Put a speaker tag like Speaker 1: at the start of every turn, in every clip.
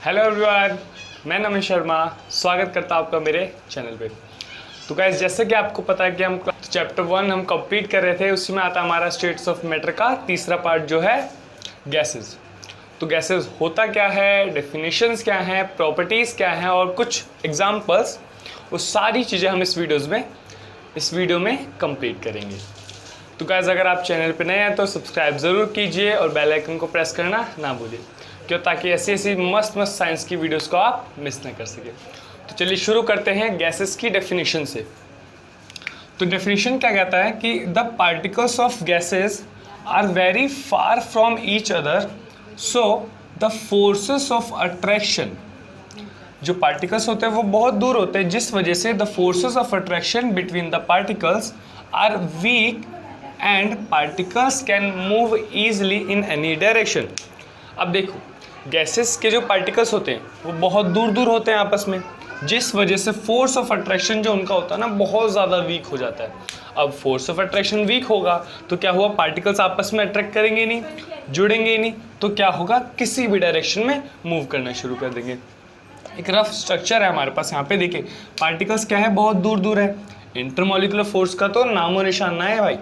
Speaker 1: Hello everyone, मैं नमित शर्मा स्वागत करता हूँ आपका मेरे चैनल पे। तो गाइस, जैसे कि आपको पता है कि हम चैप्टर 1 हम कंप्लीट कर रहे थे, उसी में आता हमारा स्टेट्स ऑफ मैटर का तीसरा पार्ट जो है गैसेस। तो गैसेस होता क्या है, डेफिनेशंस क्या हैं, प्रॉपर्टीज़ क्या हैं और कुछ एग्जांपल्स, वो सारी चीज़ें हम इस वीडियो में कंप्लीट करेंगे। तो गाइस, अगर आप चैनल पे नए हैं तो सब्सक्राइब ज़रूर कीजिए और बेल आइकन को प्रेस करना ना भूलिए, क्यों, ताकि ऐसी मस्त साइंस की वीडियोस को आप मिस ना कर सके। तो चलिए शुरू करते हैं गैसेस की डेफिनेशन से। तो डेफिनेशन क्या कहता है कि the particles of gases are very far from each other, so the forces of attraction, जो पार्टिकल्स होते हैं वो बहुत दूर होते हैं, जिस वजह से the forces of attraction between the particles are weak and particles can move easily in any direction. अब देखो, गैसेस के जो पार्टिकल्स होते हैं वो बहुत दूर दूर होते हैं आपस में, जिस वजह से फोर्स ऑफ अट्रैक्शन जो उनका होता है ना, बहुत ज़्यादा वीक हो जाता है। अब फोर्स ऑफ अट्रैक्शन वीक होगा तो क्या हुआ, पार्टिकल्स आपस में अट्रैक्ट करेंगे नहीं, जुड़ेंगे नहीं, तो क्या होगा, किसी भी डायरेक्शन में मूव करना शुरू कर देंगे। एक रफ स्ट्रक्चर है हमारे पास, यहाँ पे देखिए पार्टिकल्स क्या है, बहुत दूर दूर है। इंटरमॉलिक्यूलर फोर्स का तो नामो निशान ना है भाई,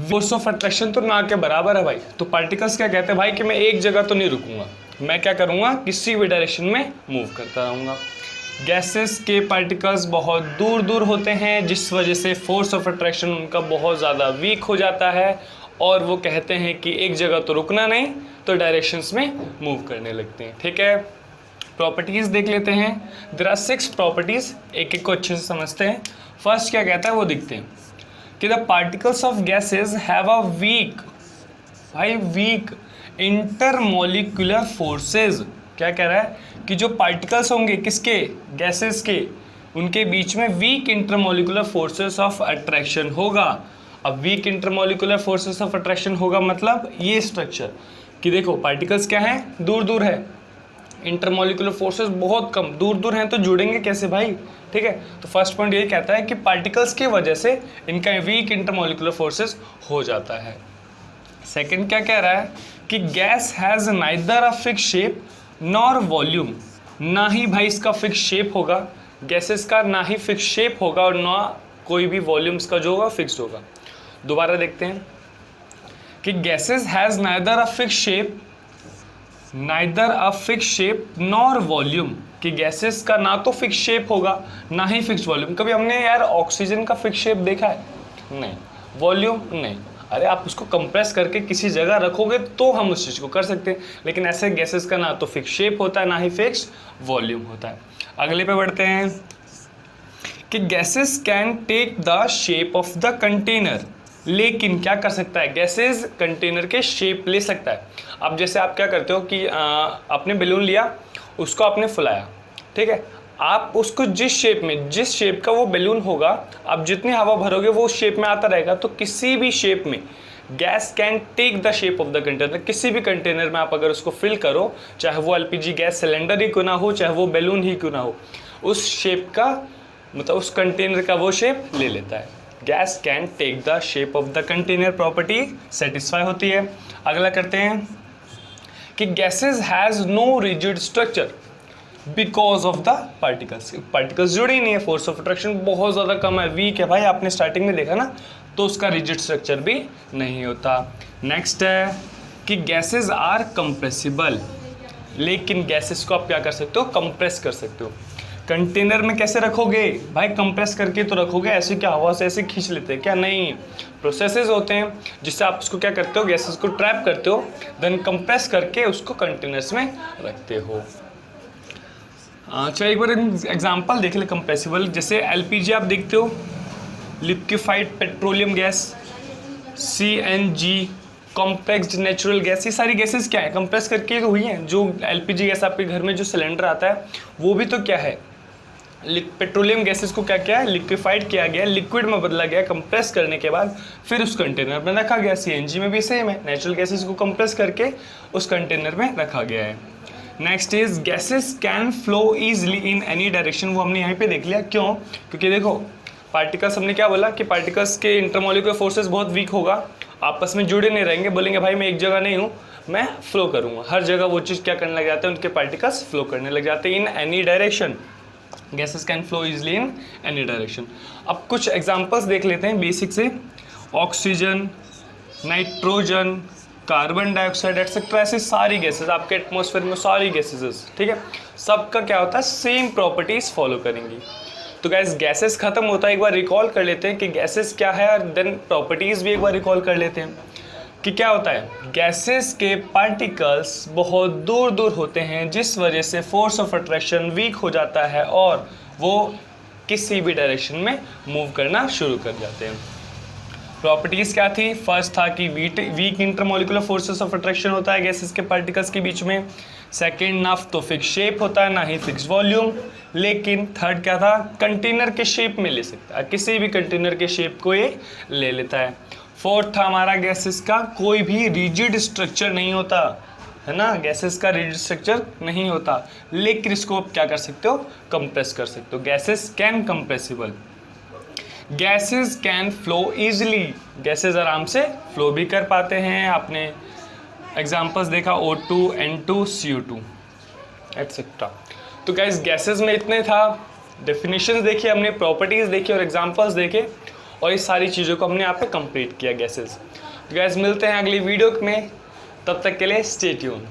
Speaker 1: फोर्स ऑफ अट्रैक्शन तो ना के बराबर है भाई। तो पार्टिकल्स क्या कहते हैं भाई कि मैं एक जगह तो नहीं रुकूंगा, मैं क्या करूंगा, किसी भी डायरेक्शन में मूव करता रहूंगा। गैसेस के पार्टिकल्स बहुत दूर दूर होते हैं, जिस वजह से फोर्स ऑफ अट्रैक्शन उनका बहुत ज़्यादा वीक हो जाता है और वो कहते हैं कि एक जगह तो रुकना नहीं, तो डायरेक्शंस में मूव करने लगते हैं। ठीक है, प्रॉपर्टीज़ देख लेते हैं। देयर आर 6 प्रॉपर्टीज़, एक एक को अच्छे से समझते हैं। फर्स्ट क्या कहता है वो देखते हैं कि the particles of gases have a weak intermolecular forces. क्या कह रहा है कि जो पार्टिकल्स होंगे किसके, गैसेस के, उनके बीच में weak intermolecular forces of attraction होगा। अब weak intermolecular forces of attraction होगा मतलब ये स्ट्रक्चर कि देखो पार्टिकल्स क्या है, दूर दूर है, इंटरमॉलिक्यूलर फोर्सेस बहुत कम, दूर दूर हैं, तो जुड़ेंगे कैसे भाई। ठीक है, तो फर्स्ट पॉइंट ये कहता है कि पार्टिकल्स की वजह से इनका वीक इंटरमॉलिक्यूलर फोर्सेस हो जाता है। सेकंड क्या कह रहा है कि gas has neither a fix shape nor volume, ना ही भाई इसका फिक्स शेप होगा, गैसेस का ना ही फिक्स शेप होगा और ना कोई भी वॉल्यूम्स का जो होगा फिक्स्ड होगा। दोबारा देखते हैं कि gases has neither a fix shape nor volume, कि गैसेस का ना तो फिक्स शेप होगा ना ही फिक्स वॉल्यूम। कभी हमने यार ऑक्सीजन का फिक्स शेप देखा है? नहीं। वॉल्यूम नहीं। अरे आप उसको कंप्रेस करके किसी जगह रखोगे तो हम उस चीज़ को कर सकते हैं, लेकिन ऐसे गैसेस का ना तो फिक्स शेप होता है ना ही फिक्स वॉल्यूम होता है। अगले पे बढ़ते हैं कि gases can take the shape of the container, लेकिन क्या कर सकता है, गैसेस कंटेनर के शेप ले सकता है। अब जैसे आप क्या करते हो कि आपने बैलून लिया, उसको आपने फुलाया, ठीक है, आप उसको जिस शेप का वो बैलून होगा, आप जितनी हवा भरोगे वो उस शेप में आता रहेगा। तो किसी भी शेप में gas can take the shape of the container, किसी भी कंटेनर में आप अगर उसको फिल करो, चाहे वो एलपीजी गैस सिलेंडर ही क्यों ना हो, चाहे वो बैलून ही क्यों ना हो, उस शेप का मतलब उस कंटेनर का वो शेप ले लेता है। Gas can take the shape of the container property satisfy होती है। अगला करते हैं कि gases has no rigid structure because of the particles जुड़े ही नहीं है, फोर्स ऑफ अट्रैक्शन बहुत ज़्यादा कम है, वीक है भाई, आपने स्टार्टिंग में देखा ना, तो उसका रिजिड स्ट्रक्चर भी नहीं होता। नेक्स्ट है कि गैसेस आर कंप्रेसिबल, लेकिन गैसेस को आप क्या कर सकते हो, कंप्रेस कर सकते हो। कंटेनर में कैसे रखोगे भाई, कंप्रेस करके तो रखोगे, ऐसे क्या हवा से ऐसे खींच लेते हैं क्या, नहीं, प्रोसेसेस होते हैं जिससे आप उसको क्या करते हो, गैसेस को ट्रैप करते हो, देन कंप्रेस करके उसको कंटेनर्स में रखते हो। चलिए एक बार एग्जांपल देख ले कंप्रेसिबल। जैसे एलपीजी आप देखते हो, liquefied petroleum gas, CNG, complexed natural gas, ये सारी गैसेस क्या है, कंप्रेस करके तो हुई हैं। जो एलपीजी गैस आपके घर में जो सिलेंडर आता है वो भी तो क्या है, पेट्रोलियम गैसेस को क्या किया है, लिक्विफाइड किया गया, लिक्विड में बदला गया, कंप्रेस करने के बाद फिर उस कंटेनर में रखा गया। सीएनजी में भी सेम है, नेचुरल गैसेस को कंप्रेस करके उस कंटेनर में रखा गया है। Next is gases can flow easily in any direction, वो हमने यहाँ पे देख लिया। क्यों? क्योंकि देखो पार्टिकल्स, हमने क्या बोला कि पार्टिकल्स के इंटरमॉलिक्यूलर फोर्सेस बहुत वीक होगा, आपस में जुड़े नहीं रहेंगे, बोलेंगे भाई मैं एक जगह नहीं हूँ, मैं फ्लो करूँगा। हर जगह वो चीज़ क्या करने लग जाते हैं, उनके पार्टिकल्स फ्लो करने लग जाते हैं इन any direction. Gases can flow easily in any direction. अब कुछ एग्जांपल्स देख लेते हैं बेसिक से। Oxygen, nitrogen, carbon dioxide etcetera, ऐसी सारी गैसेस आपके एटमॉस्फेयर में सारी गैसेस, ठीक है, सबका क्या होता है, सेम प्रॉपर्टीज फॉलो करेंगी। तो गैस गैसेस खत्म होता है, एक बार रिकॉल कर लेते हैं कि गैसेस क्या है, और देन प्रॉपर्टीज भी एक बार रिकॉल कर लेते हैं कि क्या होता है। गैसेस के पार्टिकल्स बहुत दूर दूर होते हैं, जिस वजह से फोर्स ऑफ अट्रैक्शन वीक हो जाता है और वो किसी भी डायरेक्शन में मूव करना शुरू कर जाते हैं। प्रॉपर्टीज़ क्या थी, फर्स्ट था कि weak intermolecular forces of attraction होता है गैसेस के पार्टिकल्स के बीच में। सेकेंड, ना तो फिक्स शेप होता है ना ही फिक्स वॉल्यूम। लेकिन थर्ड क्या था, कंटेनर के शेप में ले सकता है, किसी भी कंटेनर के शेप को ये ले लेता है। फोर्थ था हमारा गैसेस का कोई भी रिजिड स्ट्रक्चर नहीं होता है ना, गैसेस का रिजिड स्ट्रक्चर नहीं होता, लेकिन इसको आप क्या कर सकते हो, कंप्रेस कर सकते हो। Gases can compressible, gases can flow easily, gases आराम से फ्लो भी कर पाते हैं। आपने एग्जांपल्स देखा O2, N2, CO2 एटसेट्रा। तो गाइस गैसेस में इतने था, डेफिनेशंस देखी हमने, प्रॉपर्टीज़ देखी और एग्जांपल्स देखे, और इस सारी चीज़ों को हमने यहाँ पे कंप्लीट किया गैसेस। तो गाइस मिलते हैं अगली वीडियो में, तब तक के लिए स्टे ट्यून।